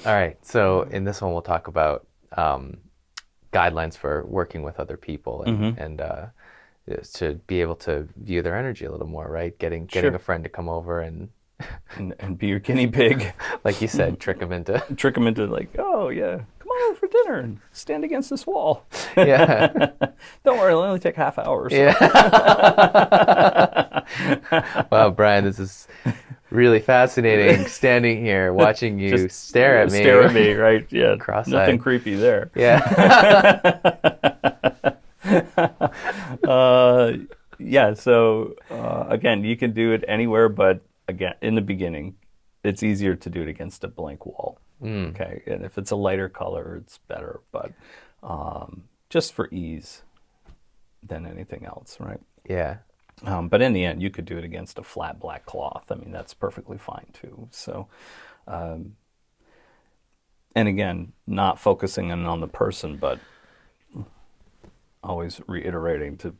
All right. So in this one, we'll talk about guidelines for working with other people Hmm. and is to be able to view their energy a little more, right? Getting a Sure. friend to come over and, And be your guinea pig. like you said, trick them into, Trick them into like, oh yeah, come on over for dinner and stand against this wall. yeah, Don't worry, it'll only take half hour or so. yeah. Wow, Brian, this is really fascinating. Standing here watching Just you stare at stare at me, me, right? Yeah, nothing cross-eyed. creepy there. Yeah. uh, yeah, so again, you can do it anywhere, but again, in the beginning, it's easier to do it against a blank wall. Mm, Okay, and if it's a lighter color, it's better, but just for ease than anything else, right? yeah. But in the end, you could do it against a flat black cloth. I mean, that's perfectly fine too. So, and again, not focusing in on the person, but always reiterating to,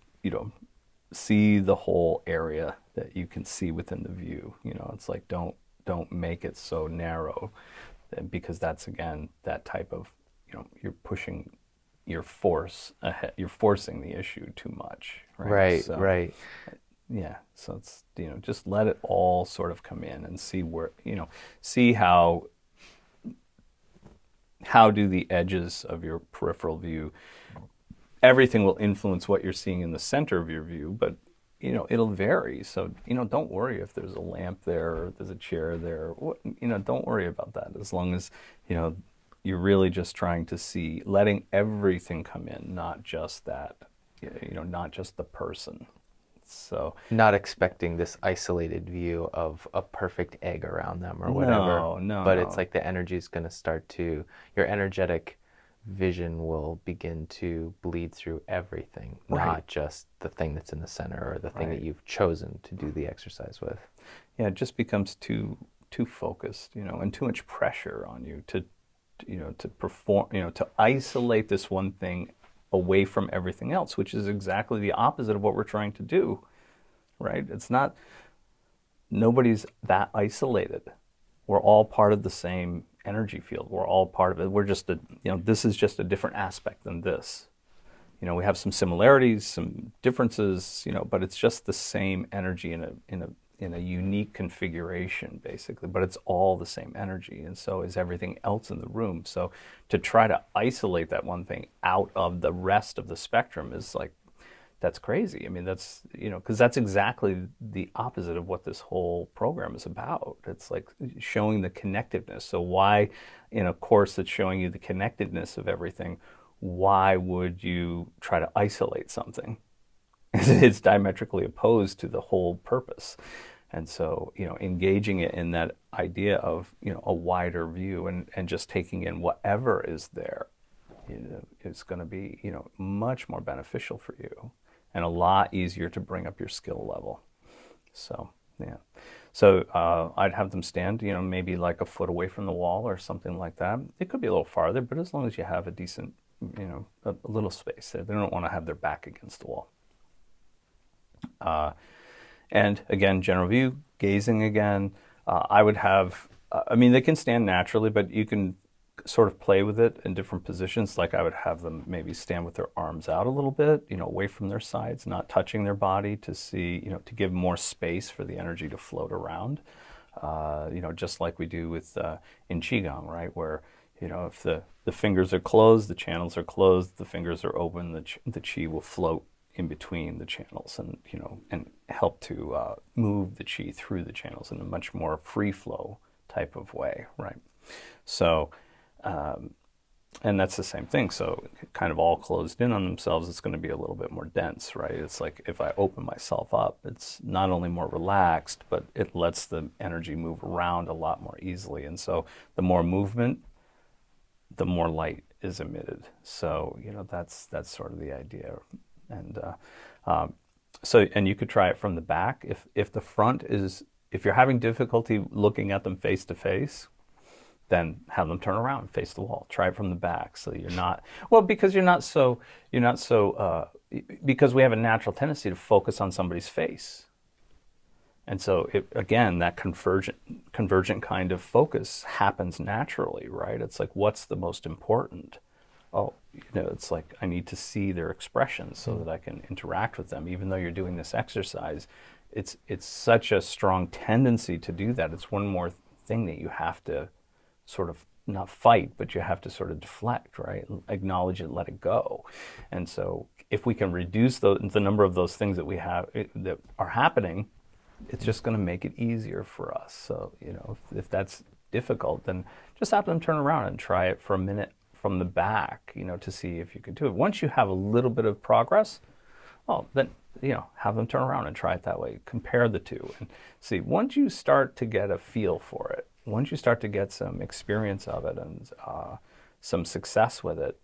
see the whole area that you can see within the view. It's like don't make it so narrow, because that's again that type of, you're pushing your force ahead, you're forcing the issue too much, right? Right, So right. yeah, so it's, just let it all sort of come in and see where, see how do the edges of your peripheral view, everything will influence what you're seeing in the center of your view, but it'll vary. So don't worry if there's a lamp there or if there's a chair there. Don't worry about that, as long as you're really just trying to see, letting everything come in, not just that, not just the person. So Not expecting this isolated view of a perfect egg around them or whatever, no, no, but it's no. like the energy is going to start to, your energetic vision will begin to bleed through everything, Right, not just the thing that's in the center or the thing that right. you've chosen to do the exercise with. Yeah, it just becomes too focused, and too much pressure on you to, to perform, to isolate this one thing away from everything else, which is exactly the opposite of what we're trying to do, right? It's not, nobody's that isolated. We're all part of the same energy field. We're all part of it. We're just this is just a different aspect than this. We have some similarities, some differences, but it's just the same energy in a unique configuration, basically. But it's all the same energy, and so is everything else in the room. So to try to isolate that one thing out of the rest of the spectrum is like, that's crazy. I mean, that's, because that's exactly the opposite of what this whole program is about. It's like showing the connectiveness. So why, in a course that's showing you the connectedness of everything, why would you try to isolate something? It's diametrically opposed to the whole purpose. And so, engaging it in that idea of, a wider view, and just taking in whatever is there, is going to be, much more beneficial for you and a lot easier to bring up your skill level. So, yeah. So I'd have them stand, maybe like a foot away from the wall or something like that. It could be a little farther, but as long as you have a decent, a little space there. They don't want to have their back against the wall. And again, general view, gazing again. I would have, I mean, they can stand naturally, but you can sort of play with it in different positions. Like I would have them maybe stand with their arms out a little bit, away from their sides, not touching their body, to see, to give more space for the energy to float around. Just like we do with in Qigong, right? Where, if the fingers are closed, the channels are closed, the fingers are open, the Qi will float in between the channels, and help to move the Qi through the channels in a much more free flow type of way, right? So, and that's the same thing. So kind of all closed in on themselves, it's going to be a little bit more dense, right? It's like if I open myself up, it's not only more relaxed, but it lets the energy move around a lot more easily. And so the more movement, the more light is emitted. So, that's sort of the idea. And and you could try it from the back. If the front is, if you're having difficulty looking at them face to face, then have them turn around and face the wall. Try it from the back, so you're not, well, because you're not so because we have a natural tendency to focus on somebody's face. And so, again, that convergent kind of focus happens naturally, right? It's like, what's the most important? Oh, it's like I need to see their expressions so that I can interact with them. Even though you're doing this exercise, it's such a strong tendency to do that. It's one more thing that you have to sort of not fight, but you have to sort of deflect, right? Acknowledge it, let it go. And so, if we can reduce the number of those things that we have that are happening, it's just going to make it easier for us. So, if that's difficult, then just have them turn around and try it for a minute from the back, to see if you can do it. Once you have a little bit of progress, well, then, have them turn around and try it that way. Compare the two and see. Once you start to get a feel for it, once you start to get some experience of it and some success with it,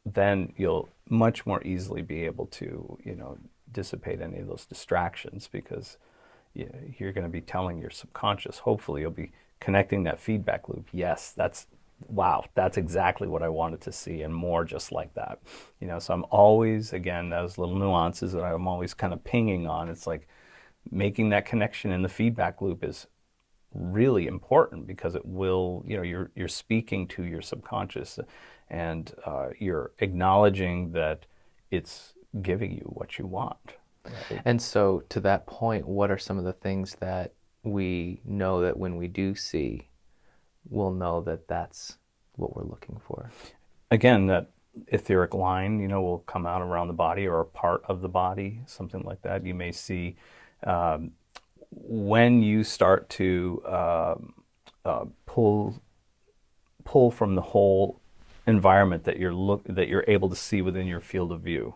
then you'll much more easily be able to, dissipate any of those distractions, because you're going to be telling your subconscious, hopefully you'll be connecting that feedback loop. Yes, wow, that's exactly what I wanted to see, and more just like that. So I'm always, again, those little nuances that I'm always kind of pinging on. It's like making that connection in the feedback loop is really important, because it will, you're speaking to your subconscious, and you're acknowledging that it's giving you what you want. Right? And so, to that point, what are some of the things that we know that when we do see, we'll know that that's what we're looking for? Again, that etheric line, will come out around the body or a part of the body, something like that. You may see when you start to pull from the whole environment that you're able to see within your field of view,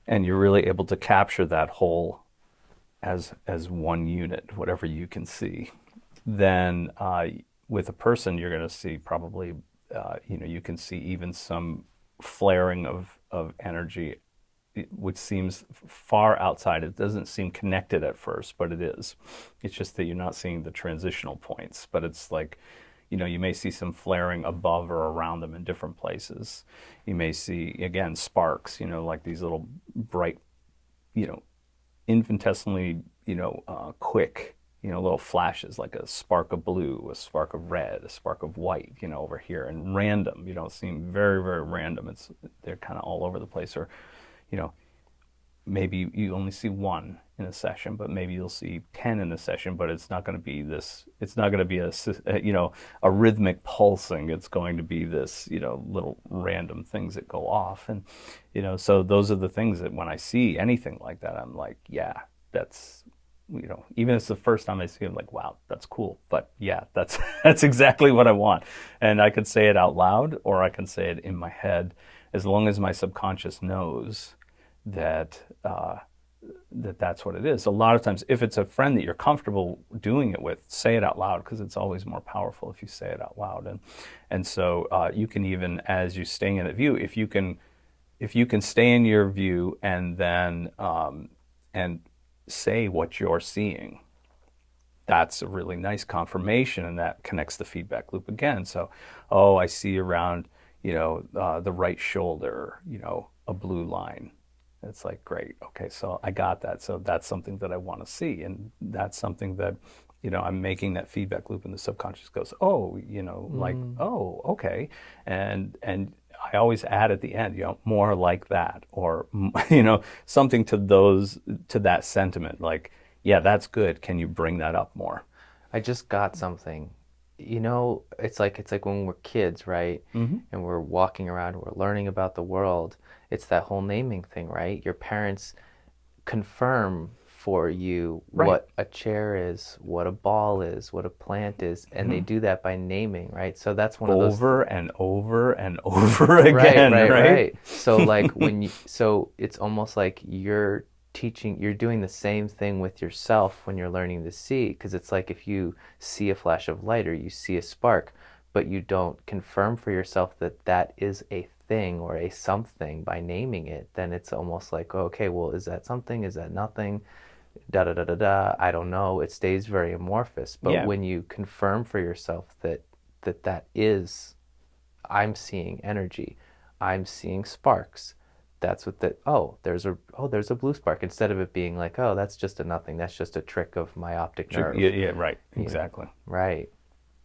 and you're really able to capture that whole as one unit, whatever you can see, then with a person you're going to see probably you can see even some flaring of energy, which seems far outside. It doesn't seem connected at first, but it is. It's just that you're not seeing the transitional points, but it's like, you may see some flaring above or around them in different places. You may see, again, sparks, like these little bright, infinitesimally, quick, little flashes, like a spark of blue, a spark of red, a spark of white, over here, and random, seem very, very random. They're kind of all over the place. Or, maybe you only see one in a session, but maybe you'll see 10 in a session, but it's not going to be this, it's not going to be a rhythmic pulsing. It's going to be this, little random things that go off. And, so those are the things that when I see anything like that, I'm like, yeah, that's, even if it's the first time I see it, I'm like, wow, that's cool. But yeah, that's exactly what I want. And I could say it out loud, or I can say it in my head, as long as my subconscious knows that that's what it is. A lot of times, if it's a friend that you're comfortable doing it with, say it out loud, because it's always more powerful if you say it out loud. And so you can, even as you're staying in the view, if you can stay in your view and then and say what you're seeing, that's a really nice confirmation, and that connects the feedback loop again. So, I see around the right shoulder, a blue line. It's like, great, okay, so I got that. So that's something that I want to see, and that's something that, I'm making that feedback loop, and the subconscious goes, like, oh, okay, and I always add at the end, more like that, or something to that sentiment, like, yeah, that's good. Can you bring that up more? I just got something. It's like when we're kids, right? Mm-hmm. And we're walking around, we're learning about the world. It's that whole naming thing, right? Your parents confirm for you Right. what a chair is, what a ball is, what a plant is, and they do that by naming, right? So that's one of those Over and over and over again, right. So like so it's almost like you're doing the same thing with yourself when you're learning to see, because it's like if you see a flash of light or you see a spark, but you don't confirm for yourself that that is a thing or a something by naming it, then it's almost like, okay, well, is that something? Is that nothing? Da da da da da. I don't know. It stays very amorphous. But Yeah. when you confirm for yourself that is, I'm seeing energy, I'm seeing sparks, that's what there's a blue spark, instead of it being like, oh, that's just a nothing, that's just a trick of my optic nerve. Yeah, yeah, right, You know, exactly. right.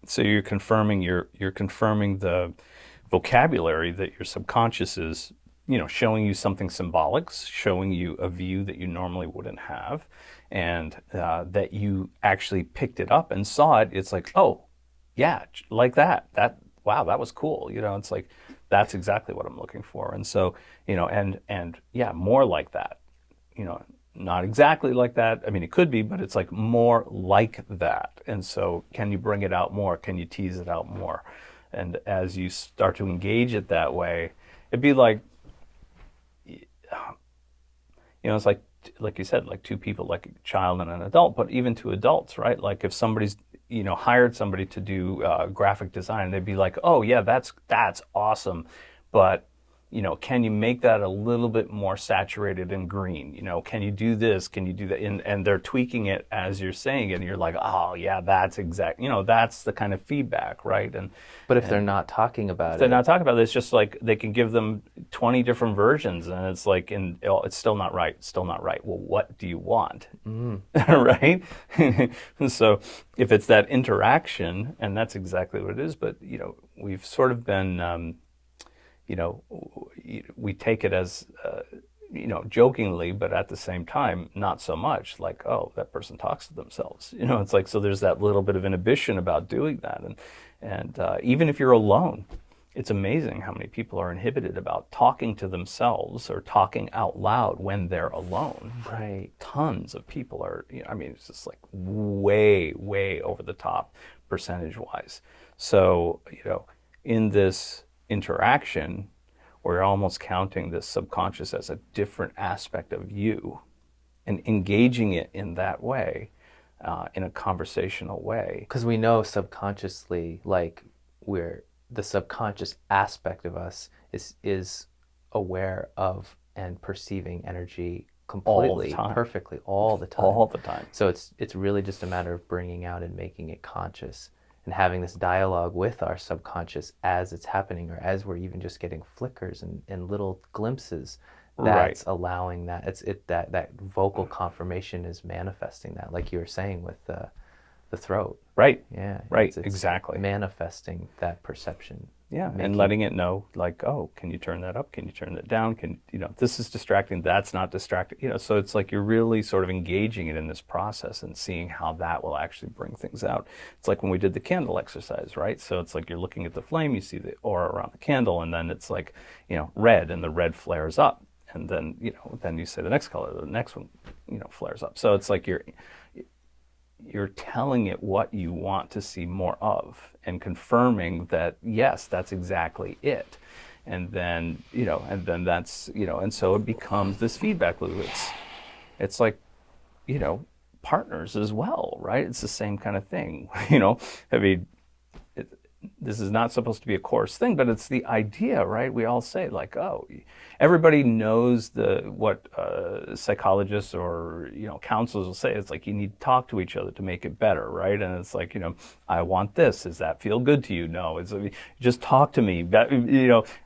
So you're confirming the vocabulary that your subconscious is, showing you something symbolic, showing you a view that you normally wouldn't have, and that you actually picked it up and saw it. It's like, oh, yeah, like that. Wow, that was cool. It's like that's exactly what I'm looking for. And so, and yeah, more like that. Not exactly like that. I mean, it could be, but it's like more like that. And so, can you bring it out more? Can you tease it out more? And as you start to engage it that way, it'd be like, it's like you said, like two people, like a child and an adult, but even to adults, right? Like if somebody's, hired somebody to do graphic design, they'd be like, oh yeah, that's awesome, but can you make that a little bit more saturated and green? Can you do this? Can you do that? And they're tweaking it as you're saying it, and you're like, oh yeah, that's exact. That's the kind of feedback, right? But if they're not talking about they're not talking about it, it's just like they can give them 20 different versions, and it's like, it's still not right. Still not right. Well, what do you want? Right? So if it's that interaction, and that's exactly what it is. But we've sort of been. We take it as, jokingly, but at the same time, not so much like, oh, that person talks to themselves. It's like, so there's that little bit of inhibition about doing that. And even if you're alone, it's amazing how many people are inhibited about talking to themselves or talking out loud when they're alone. Right. Tons of people are, it's just like way, way over the top percentage-wise. So, in this interaction, we're almost counting this subconscious as a different aspect of you and engaging it in that way, in a conversational way. Because we know subconsciously, like, the subconscious aspect of us is aware of and perceiving energy completely, perfectly, all the time. All the time. So it's really just a matter of bringing out and making it conscious, and having this dialogue with our subconscious as it's happening, or as we're even just getting flickers and little glimpses. That's right. Allowing that. That vocal confirmation is manifesting that, like you were saying with the throat. Right. Yeah. Right. It's exactly. Manifesting that perception. Yeah, and letting it know, like, oh, can you turn that up? Can you turn that down? This is distracting. That's not distracting. So it's like you're really sort of engaging it in this process and seeing how that will actually bring things out. It's like when we did the candle exercise, right? So it's like you're looking at the flame, you see the aura around the candle, and then it's like, red, and the red flares up, and then then you say the next color, the next one, flares up. So it's like you're telling it what you want to see more of, and confirming that, yes, that's exactly it. And then, that's, and so it becomes this feedback loop. It's like, partners as well, right? It's the same kind of thing. I mean, this is not supposed to be a course thing, but it's the idea, right? We all say, like, oh, everybody knows what psychologists or counselors will say. It's like, you need to talk to each other to make it better, right? And it's like, I want this. Does that feel good to you? No. It's just talk to me.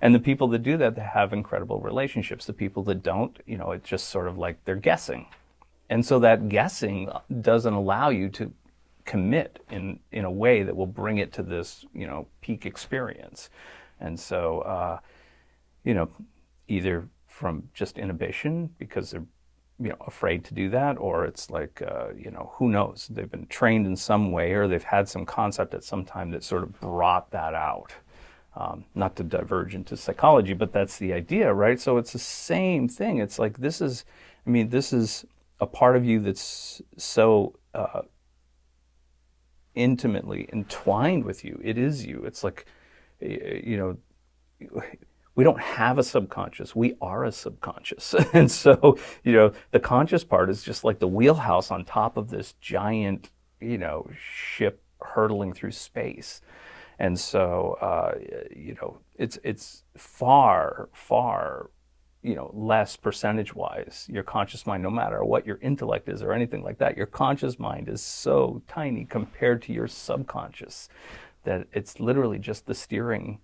And the people that do that, they have incredible relationships. The people that don't, it's just sort of like they're guessing, and so that guessing doesn't allow you to commit in a way that will bring it to this peak experience. And so either from just inhibition because they're afraid to do that, or it's like who knows, they've been trained in some way, or they've had some concept at some time that sort of brought that out. Not to diverge into psychology, but that's the idea, right? So it's the same thing. It's like this is a part of you that's so intimately entwined with you. It is you. It's like, we don't have a subconscious. We are a subconscious. And so, the conscious part is just like the wheelhouse on top of this giant, ship hurtling through space. And so, it's far, far, less percentage-wise, your conscious mind, no matter what your intellect is or anything like that, your conscious mind is so tiny compared to your subconscious that it's literally just the steering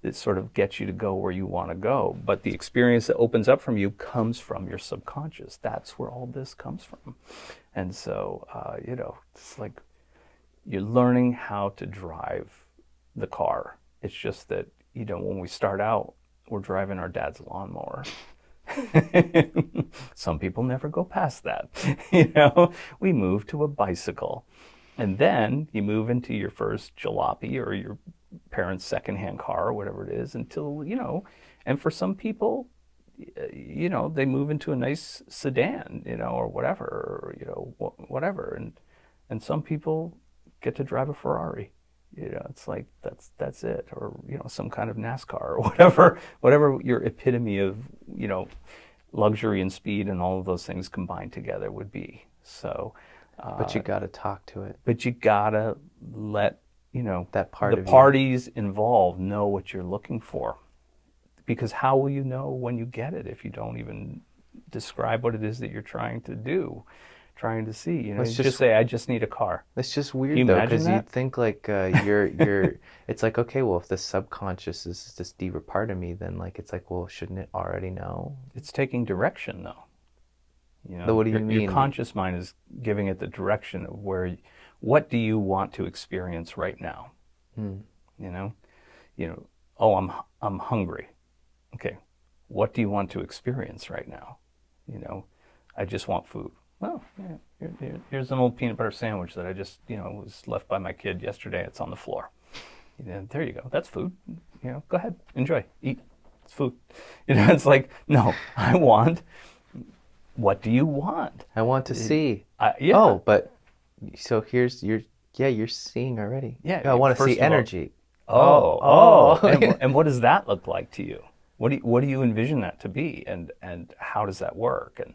that sort of gets you to go where you want to go. But the experience that opens up from you comes from your subconscious. That's where all this comes from. And so, it's like you're learning how to drive the car. It's just that, when we start out, we're driving our dad's lawnmower. Some people never go past that. We move to a bicycle. And then you move into your first jalopy or your parents' secondhand car or whatever it is until, and for some people, they move into a nice sedan, or whatever, whatever. And some people get to drive a Ferrari. It's like that's it, or some kind of NASCAR or whatever your epitome of luxury and speed and all of those things combined together would be. So, but you got to talk to it. But you gotta let that part the of parties involved know what you're looking for, because how will you know when you get it if you don't even describe what it is that you're trying to do? Trying to see, you just say, I just need a car. It's just weird though, because you think like you're it's like, okay, well, if the subconscious is this deeper part of me, then like it's like, well, shouldn't it already know? It's taking direction though. What do you mean? Your conscious mind is giving it the direction of what do you want to experience right now? Oh, I'm hungry. Okay, what do you want to experience right now? I just want food. Well, yeah, here's an old peanut butter sandwich that I just, was left by my kid yesterday. It's on the floor. There you go. That's food. Go ahead, enjoy, eat. It's food. It's like, no, what do you want? I want to see. Yeah. Oh, but so you're seeing already. Yeah. I want to see energy. And what does that look like to you? What do you envision that to be, and how does that work? And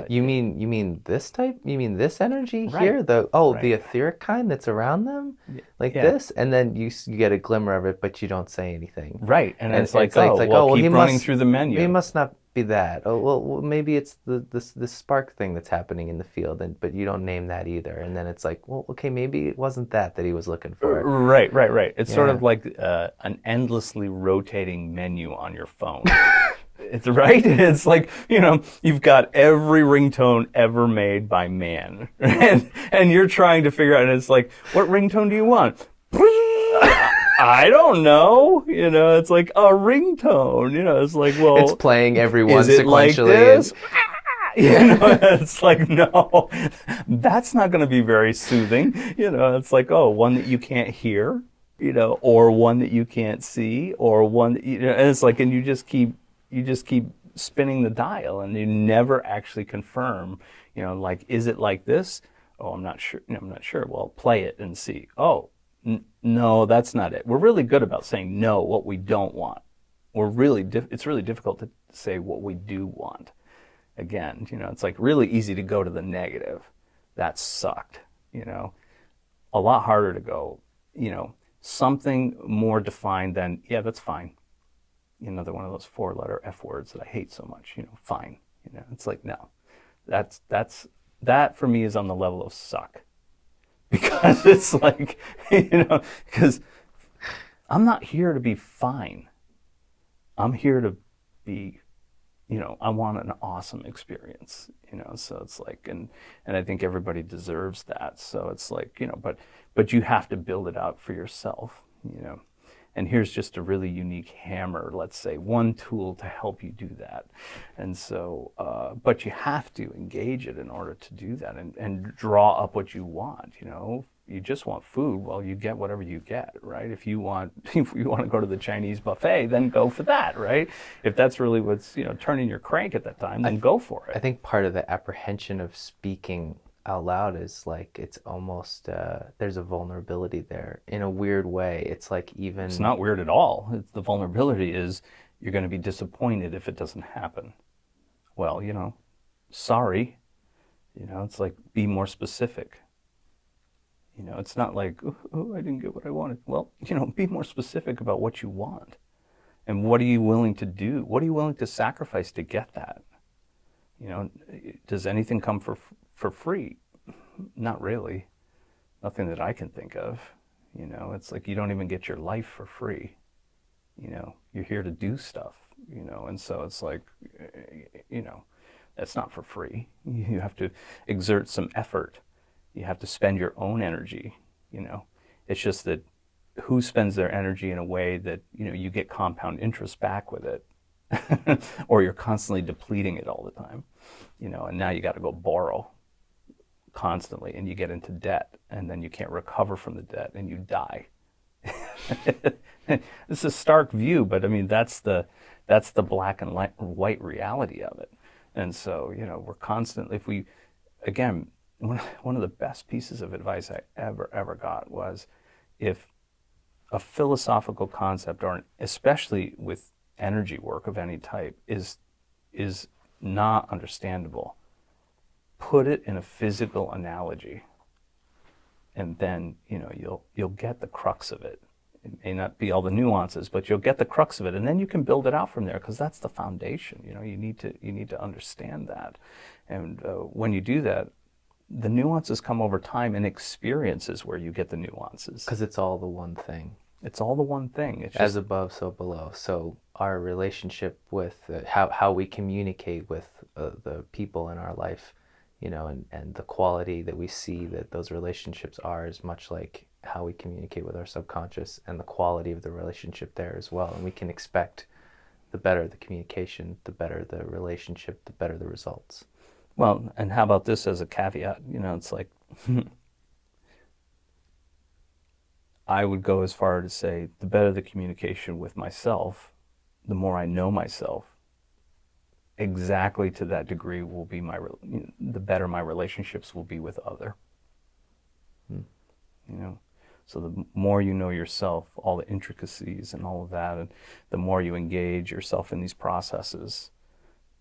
you mean this type? You mean this energy right. here? The etheric kind that's around them, this, and then you get a glimmer of it, but you don't say anything. Right, and it's like, keep running through the menu. He must not be that. Oh well, maybe it's the spark thing that's happening in the field, but you don't name that either. And then it's like, well, okay, maybe it wasn't that he was looking for. Right. It's sort of like an endlessly rotating menu on your phone. It's right. It's like, you've got every ringtone ever made by man, and you're trying to figure out. And it's like, what ringtone do you want? I don't know. It's like a ringtone. It's like, well, it's playing every one is it sequentially. Like this? It's like, no, that's not going to be very soothing. It's like, one that you can't hear, or one that you can't see, or one that, and it's like, and you just keep spinning the dial, and you never actually confirm, like, is it like this? Oh, I'm not sure. I'm not sure. Well, play it and see. Oh, no, that's not it. We're really good about saying no, what we don't want. It's really difficult to say what we do want. Again, it's like really easy to go to the negative. That sucked. A lot harder to go, something more defined than, yeah, that's fine. Another one of those 4-letter F words that I hate so much, fine. It's like, no, that for me is on the level of suck. Because it's like, because I'm not here to be fine. I'm here to be, I want an awesome experience, so it's like, and I think everybody deserves that. So it's like, but you have to build it out for yourself, And here's just a really unique hammer, let's say, one tool to help you do that. And so, but you have to engage it in order to do that and draw up what you want, You just want food, well, you get whatever you get, right? If you want to go to the Chinese buffet, then go for that, right? If that's really what's, turning your crank at that time, then go for it. I think part of the apprehension of speaking out loud is like, it's almost there's a vulnerability there in a weird way. It's like, even it's not weird at all. The vulnerability is you're going to be disappointed if it doesn't happen. Well, sorry. It's like, be more specific. It's not like, oh, I didn't get what I wanted. Well, be more specific about what you want, and what are you willing to do? What are you willing to sacrifice to get that? Does anything come for free? Not really. Nothing that I can think of. It's like, you don't even get your life for free. you're here to do stuff, and so it's like, you know, that's not for free. You have to exert some effort. You have to spend your own energy, you know. It's just that who spends their energy in a way that, you get compound interest back with it, or you're constantly depleting it all the time, and now you got to go borrow constantly and you get into debt and then you can't recover from the debt and you die. It's a stark view, but I mean, that's the black and white reality of it. And so, we're constantly, if we, again, one of the best pieces of advice I ever got was, if a philosophical concept, or especially with energy work of any type, is not understandable, put it in a physical analogy, and then you'll get the crux of it. It may not be all the nuances, but you'll get the crux of it, and then you can build it out from there, because that's the foundation. You need to understand that, and when you do that, the nuances come over time, and experiences where you get the nuances. Because it's all the one thing. It's all the one thing. It's As just, above, so below. So our relationship with how we communicate with the people in our life, and the quality that we see that those relationships are, is much like how we communicate with our subconscious, and the quality of the relationship there as well. And we can expect, the better the communication, the better the relationship, the better the results. well, and how about this as a caveat? It's like, I would go as far to say, the better the communication with myself, the more I know myself, exactly to that degree will be the better my relationships will be with other. So the more you know yourself, all the intricacies and all of that, and the more you engage yourself in these processes,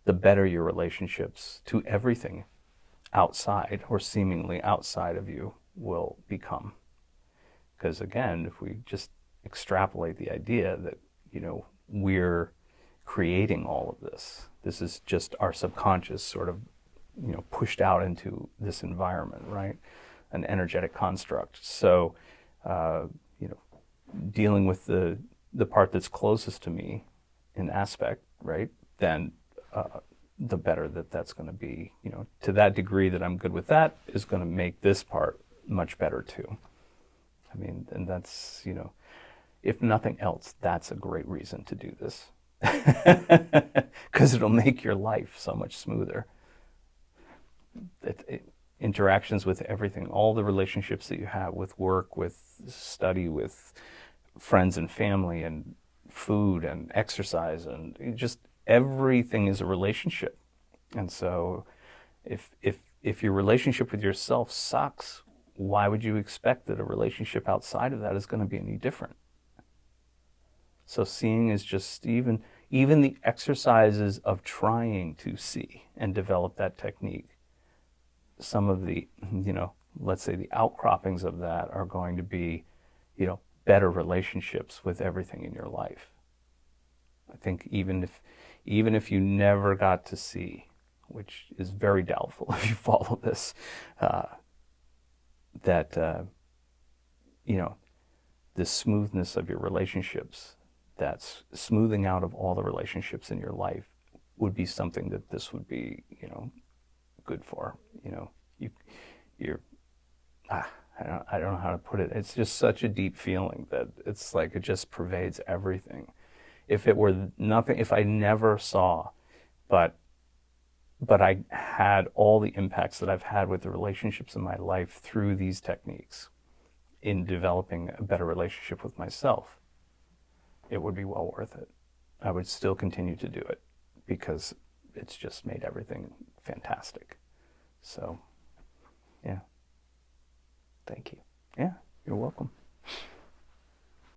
the better your relationships to everything outside, or seemingly outside of you, will become. Because again, if we just extrapolate the idea that, we're creating all of this, this is just our subconscious sort of, pushed out into this environment, right? An energetic construct. So, dealing with the part that's closest to me in aspect, right? Then the better that's going to be, to that degree that I'm good with that, is going to make this part much better too. I mean, and that's, if nothing else, that's a great reason to do this. Because it'll make your life so much smoother. Interactions with everything, all the relationships that you have with work, with study, with friends and family, and food and exercise, and just everything is a relationship. And so if your relationship with yourself sucks, why would you expect that a relationship outside of that is going to be any different? So seeing is just, even the exercises of trying to see and develop that technique, some of the, let's say the outcroppings of that are going to be, better relationships with everything in your life. I think even if you never got to see, which is very doubtful if you follow this, that, the smoothness of your relationships, that's smoothing out of all the relationships in your life, would be something that this would be, good for. I don't know how to put it. It's just such a deep feeling that it's like it just pervades everything. If it were nothing, if I never saw, but I had all the impacts that I've had with the relationships in my life through these techniques in developing a better relationship with myself, it would be well worth it. I would still continue to do it because it's just made everything fantastic. So, yeah. Thank you. Yeah, you're welcome.